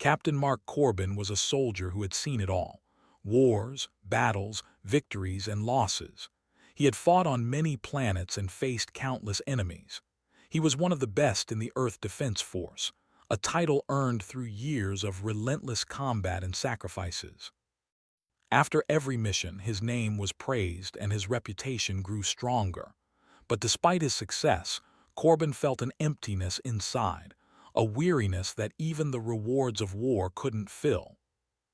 Captain Mark Corbin was a soldier who had seen it all: wars, battles, victories, and losses. He had fought on many planets and faced countless enemies. He was one of the best in the Earth Defense Force, a title earned through years of relentless combat and sacrifices. After every mission, his name was praised and his reputation grew stronger. But despite his success, Corbin felt an emptiness inside, a weariness that even the rewards of war couldn't fill.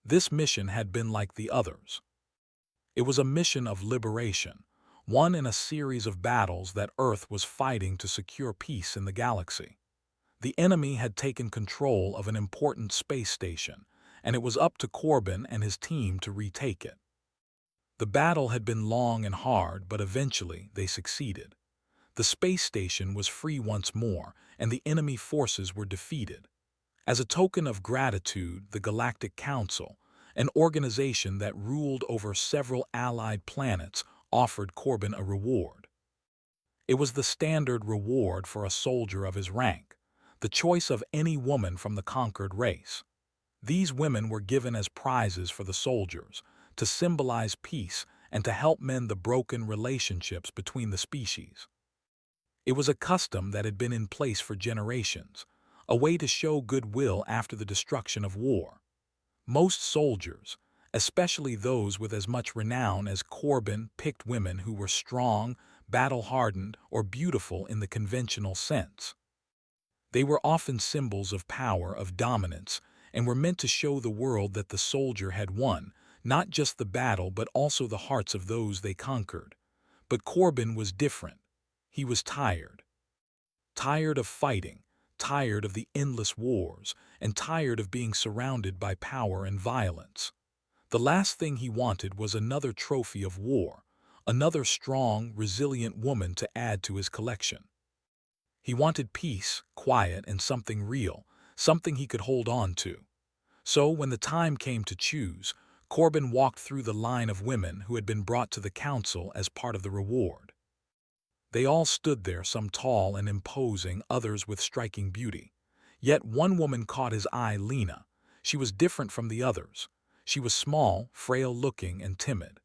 This mission had been like the others. It was a mission of liberation, one in a series of battles that Earth was fighting to secure peace in the galaxy. The enemy had taken control of an important space station, and it was up to Corbin and his team to retake it. The battle had been long and hard, but eventually they succeeded. The space station was free once more, and the enemy forces were defeated. As a token of gratitude, the Galactic Council, an organization that ruled over several allied planets, offered Corbin a reward. It was the standard reward for a soldier of his rank, the choice of any woman from the conquered race. These women were given as prizes for the soldiers, to symbolize peace and to help mend the broken relationships between the species. It was a custom that had been in place for generations, a way to show goodwill after the destruction of war. Most soldiers, especially those with as much renown as Corbin, picked women who were strong, battle-hardened, or beautiful in the conventional sense. They were often symbols of power, of dominance, and were meant to show the world that the soldier had won, not just the battle but also the hearts of those they conquered. But Corbin was different. He was tired. Tired of fighting, tired of the endless wars, and tired of being surrounded by power and violence. The last thing he wanted was another trophy of war, another strong, resilient woman to add to his collection. He wanted peace, quiet, and something real, something he could hold on to. So, when the time came to choose, Corbin walked through the line of women who had been brought to the council as part of the reward. They all stood there, some tall and imposing, others with striking beauty. Yet one woman caught his eye: Lena. She was different from the others. She was small, frail-looking, and timid.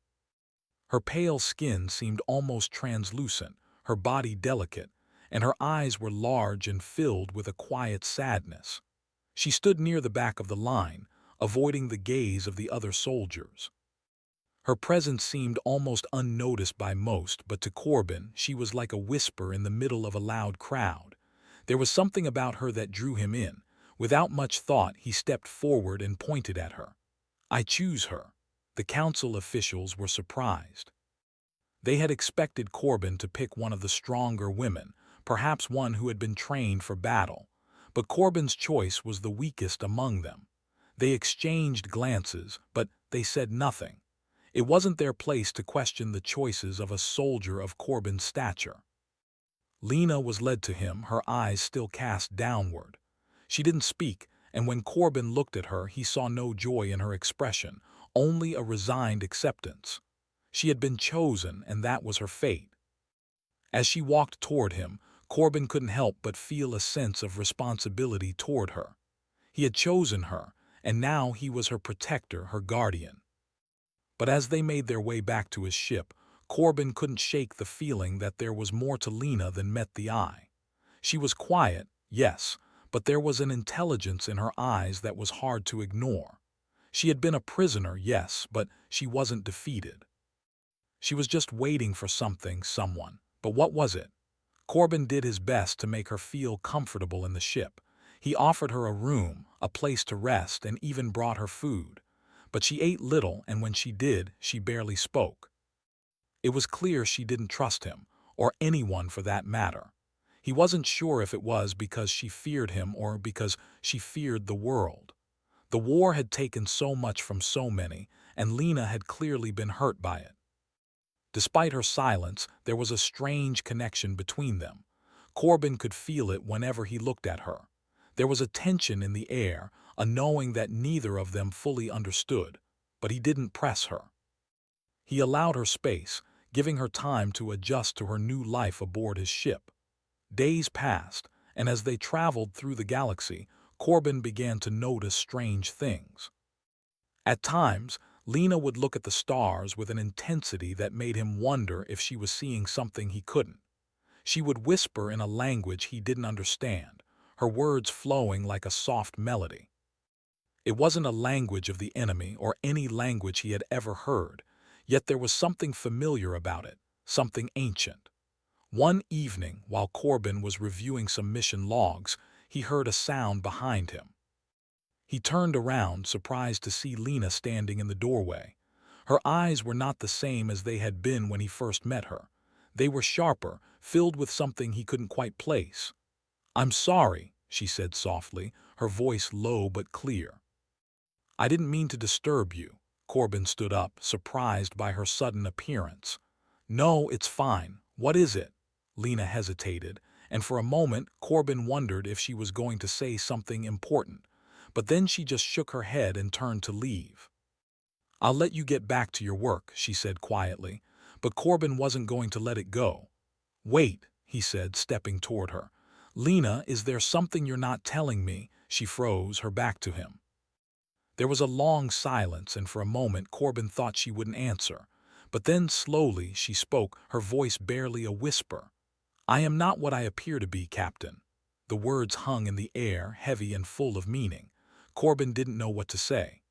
Her pale skin seemed almost translucent, her body delicate, and her eyes were large and filled with a quiet sadness. She stood near the back of the line, avoiding the gaze of the other soldiers. Her presence seemed almost unnoticed by most, but to Corbin she was like a whisper in the middle of a loud crowd. There was something about her that drew him in. Without much thought, he stepped forward and pointed at her. "I choose her." The council officials were surprised. They had expected Corbin to pick one of the stronger women, perhaps one who had been trained for battle. But Corbin's choice was the weakest among them. They exchanged glances, but they said nothing. It wasn't their place to question the choices of a soldier of Corbin's stature. Lena was led to him, her eyes still cast downward. She didn't speak, and when Corbin looked at her, he saw no joy in her expression, only a resigned acceptance. She had been chosen, and that was her fate. As she walked toward him, Corbin couldn't help but feel a sense of responsibility toward her. He had chosen her, and now he was her protector, her guardian. But as they made their way back to his ship, Corbin couldn't shake the feeling that there was more to Lena than met the eye. She was quiet, yes, but there was an intelligence in her eyes that was hard to ignore. She had been a prisoner, yes, but she wasn't defeated. She was just waiting for something, someone. But what was it? Corbin did his best to make her feel comfortable in the ship. He offered her a room, a place to rest, and even brought her food. But she ate little, and when she did, she barely spoke. It was clear she didn't trust him, or anyone for that matter. He wasn't sure if it was because she feared him or because she feared the world. The war had taken so much from so many, and Lena had clearly been hurt by it. Despite her silence, there was a strange connection between them. Corbin could feel it whenever he looked at her. There was a tension in the air, a knowing that neither of them fully understood, but he didn't press her. He allowed her space, giving her time to adjust to her new life aboard his ship. Days passed, and as they traveled through the galaxy, Corbin began to notice strange things. At times, Lena would look at the stars with an intensity that made him wonder if she was seeing something he couldn't. She would whisper in a language he didn't understand, her words flowing like a soft melody. It wasn't a language of the enemy or any language he had ever heard, yet there was something familiar about it, something ancient. One evening, while Corbin was reviewing some mission logs, he heard a sound behind him. He turned around, surprised to see Lena standing in the doorway. Her eyes were not the same as they had been when he first met her. They were sharper, filled with something he couldn't quite place. "I'm sorry," she said softly, her voice low but clear. "I didn't mean to disturb you." Corbin stood up, surprised by her sudden appearance. "No, it's fine. What is it?" Lena hesitated, and for a moment Corbin wondered if she was going to say something important. But then she just shook her head and turned to leave. "I'll let you get back to your work," she said quietly, but Corbin wasn't going to let it go. "Wait," he said, stepping toward her. "Lena, is there something you're not telling me?" She froze, her back to him. There was a long silence, and for a moment Corbin thought she wouldn't answer. But then slowly she spoke, her voice barely a whisper. "I am not what I appear to be, Captain." The words hung in the air, heavy and full of meaning. Corbin didn't know what to say.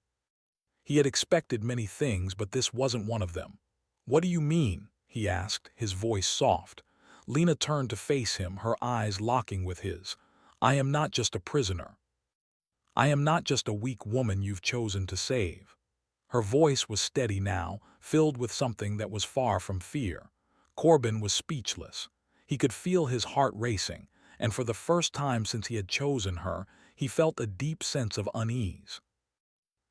He had expected many things, but this wasn't one of them. "What do you mean?" he asked, his voice soft. Lena turned to face him, her eyes locking with his. "I am not just a prisoner. I am not just a weak woman you've chosen to save." Her voice was steady now, filled with something that was far from fear. Corbin was speechless. He could feel his heart racing, and for the first time since he had chosen her, he felt a deep sense of unease.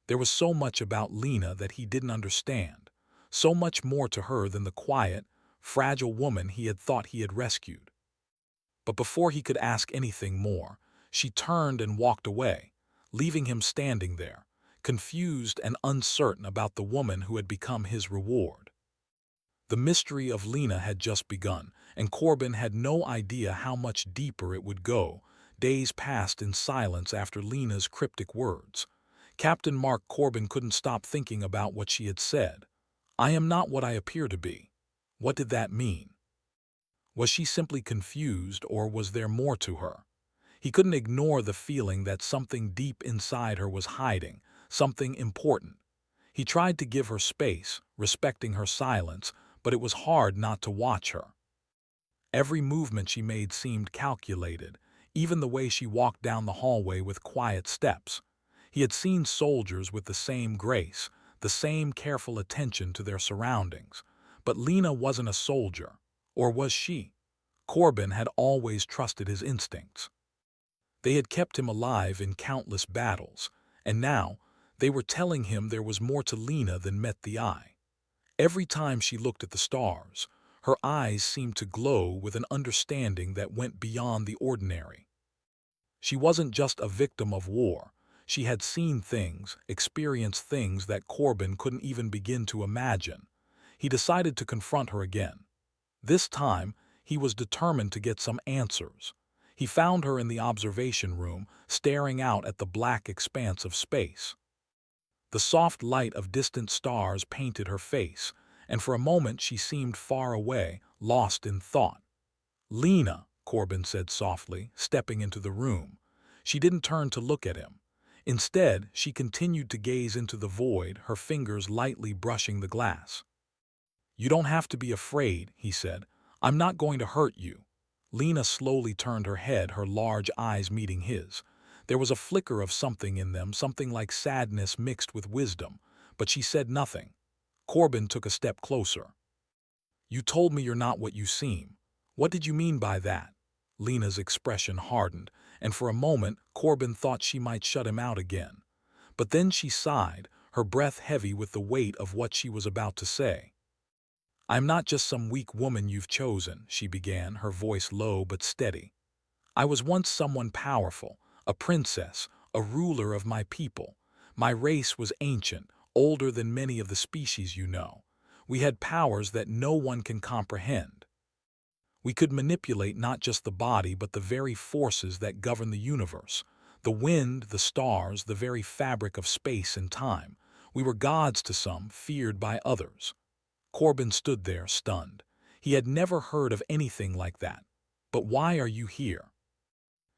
There was so much about Lena that he didn't understand, so much more to her than the quiet, fragile woman he had thought he had rescued. But before he could ask anything more, she turned and walked away, leaving him standing there, confused and uncertain about the woman who had become his reward. The mystery of Lena had just begun, and Corbin had no idea how much deeper it would go. Days passed in silence after Lena's cryptic words. Captain Mark Corbin couldn't stop thinking about what she had said. "I am not what I appear to be." What did that mean? Was she simply confused, or was there more to her? He couldn't ignore the feeling that something deep inside her was hiding, something important. He tried to give her space, respecting her silence, but it was hard not to watch her. Every movement she made seemed calculated, even the way she walked down the hallway with quiet steps. He had seen soldiers with the same grace, the same careful attention to their surroundings. But Lena wasn't a soldier. Or was she? Corbin had always trusted his instincts. They had kept him alive in countless battles, and now they were telling him there was more to Lena than met the eye. Every time she looked at the stars, her eyes seemed to glow with an understanding that went beyond the ordinary. She wasn't just a victim of war. She had seen things, experienced things that Corbin couldn't even begin to imagine. He decided to confront her again. This time, he was determined to get some answers. He found her in the observation room, staring out at the black expanse of space. The soft light of distant stars painted her face, and for a moment she seemed far away, lost in thought. "Lena," Corbin said softly, stepping into the room. She didn't turn to look at him. Instead, she continued to gaze into the void, her fingers lightly brushing the glass. "You don't have to be afraid," he said. "I'm not going to hurt you." Lena slowly turned her head, her large eyes meeting his. There was a flicker of something in them, something like sadness mixed with wisdom, but she said nothing. Corbin took a step closer. "You told me you're not what you seem. What did you mean by that?" Lena's expression hardened, and for a moment Corbin thought she might shut him out again. But then she sighed, her breath heavy with the weight of what she was about to say. "I'm not just some weak woman you've chosen," she began, her voice low but steady. "I was once someone powerful, a princess, a ruler of my people. My race was ancient, older than many of the species you know. We had powers that no one can comprehend. We could manipulate not just the body but the very forces that govern the universe. The wind, the stars, the very fabric of space and time. We were gods to some, feared by others. Corbin stood there, stunned. He had never heard of anything like that. But why are you here?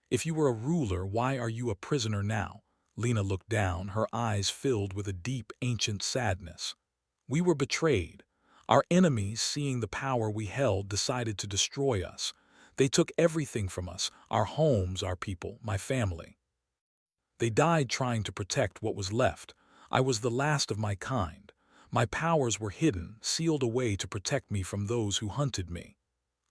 If you were a ruler, why are you a prisoner now? Lena looked down, her eyes filled with a deep, ancient sadness. We were betrayed. Our enemies, seeing the power we held, decided to destroy us. They took everything from us, our homes, our people, my family. They died trying to protect what was left. I was the last of my kind. My powers were hidden, sealed away to protect me from those who hunted me.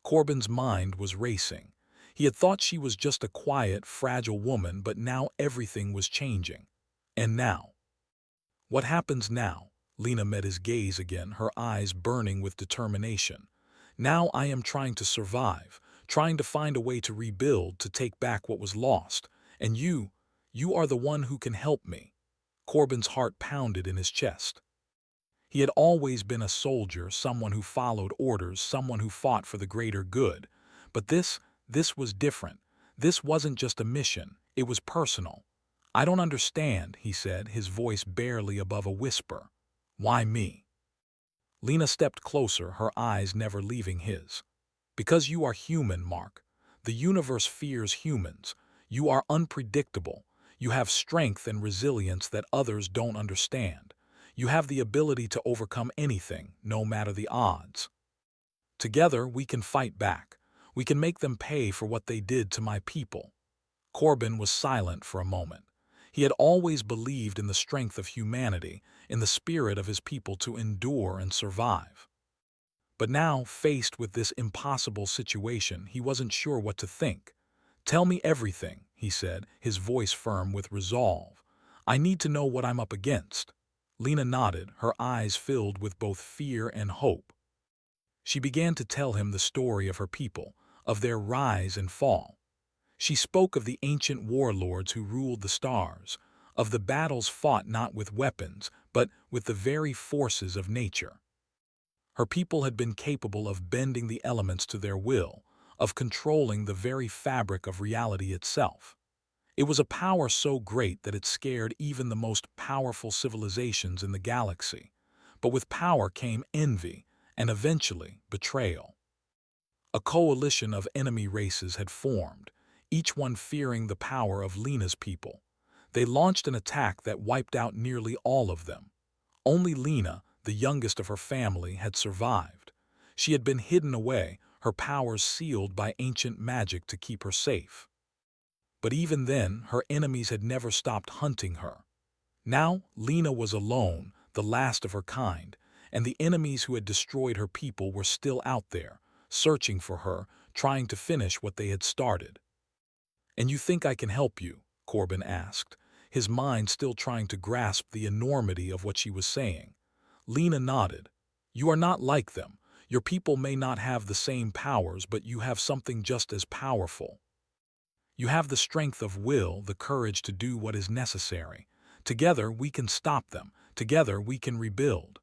Corbin's mind was racing. He had thought she was just a quiet, fragile woman, but now everything was changing. And now? What happens now? Lena met his gaze again, her eyes burning with determination. Now I am trying to survive, trying to find a way to rebuild, to take back what was lost. And you are the one who can help me. Corbin's heart pounded in his chest. He had always been a soldier, someone who followed orders, someone who fought for the greater good. But this was different. This wasn't just a mission, it was personal. I don't understand, he said, his voice barely above a whisper. Why me? Lena stepped closer, her eyes never leaving his. Because you are human, Mark. The universe fears humans. You are unpredictable. You have strength and resilience that others don't understand. You have the ability to overcome anything, no matter the odds. Together, we can fight back. We can make them pay for what they did to my people. Corbin was silent for a moment. He had always believed in the strength of humanity, in the spirit of his people to endure and survive. But now, faced with this impossible situation, he wasn't sure what to think. Tell me everything, he said, his voice firm with resolve. I need to know what I'm up against. Lena nodded, her eyes filled with both fear and hope. She began to tell him the story of her people, of their rise and fall. She spoke of the ancient warlords who ruled the stars, of the battles fought not with weapons, but with the very forces of nature. Her people had been capable of bending the elements to their will, of controlling the very fabric of reality itself. It was a power so great that it scared even the most powerful civilizations in the galaxy. But with power came envy, and eventually betrayal. A coalition of enemy races had formed, each one fearing the power of Lena's people. They launched an attack that wiped out nearly all of them. Only Lena, the youngest of her family, had survived. She had been hidden away, her powers sealed by ancient magic to keep her safe. But even then, her enemies had never stopped hunting her. Now, Lena was alone, the last of her kind, and the enemies who had destroyed her people were still out there, searching for her, trying to finish what they had started. And you think I can help you? Corbin asked, his mind still trying to grasp the enormity of what she was saying. Lena nodded. You are not like them. Your people may not have the same powers, but you have something just as powerful. You have the strength of will, the courage to do what is necessary. Together we can stop them. Together we can rebuild.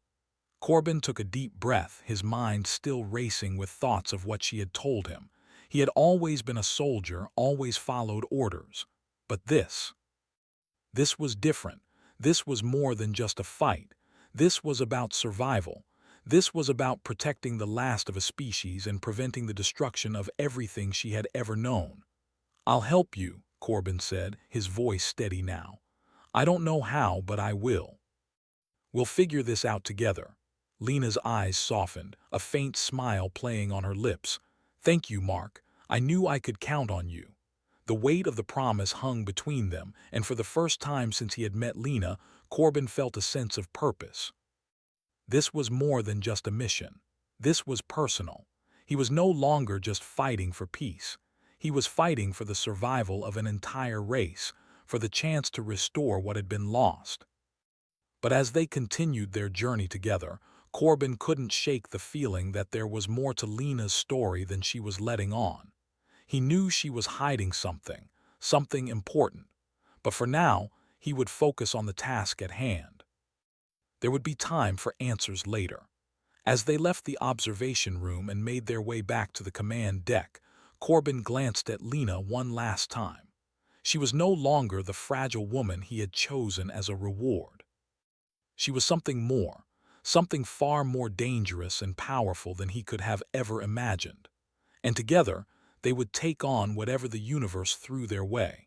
Corbin took a deep breath, his mind still racing with thoughts of what she had told him. He had always been a soldier, always followed orders. But this was different. This was more than just a fight. This was about survival. This was about protecting the last of a species and preventing the destruction of everything she had ever known. I'll help you, Corbin said, his voice steady now. I don't know how, but I will. We'll figure this out together. Lena's eyes softened, a faint smile playing on her lips. Thank you, Mark. I knew I could count on you. The weight of the promise hung between them, and for the first time since he had met Lena, Corbin felt a sense of purpose. This was more than just a mission. This was personal. He was no longer just fighting for peace. He was fighting for the survival of an entire race, for the chance to restore what had been lost. But as they continued their journey together, Corbin couldn't shake the feeling that there was more to Lena's story than she was letting on. He knew she was hiding something, something important. But for now, he would focus on the task at hand. There would be time for answers later. As they left the observation room and made their way back to the command deck, Corbin glanced at Lena one last time. She was no longer the fragile woman he had chosen as a reward. She was something more, something far more dangerous and powerful than he could have ever imagined. And together, they would take on whatever the universe threw their way.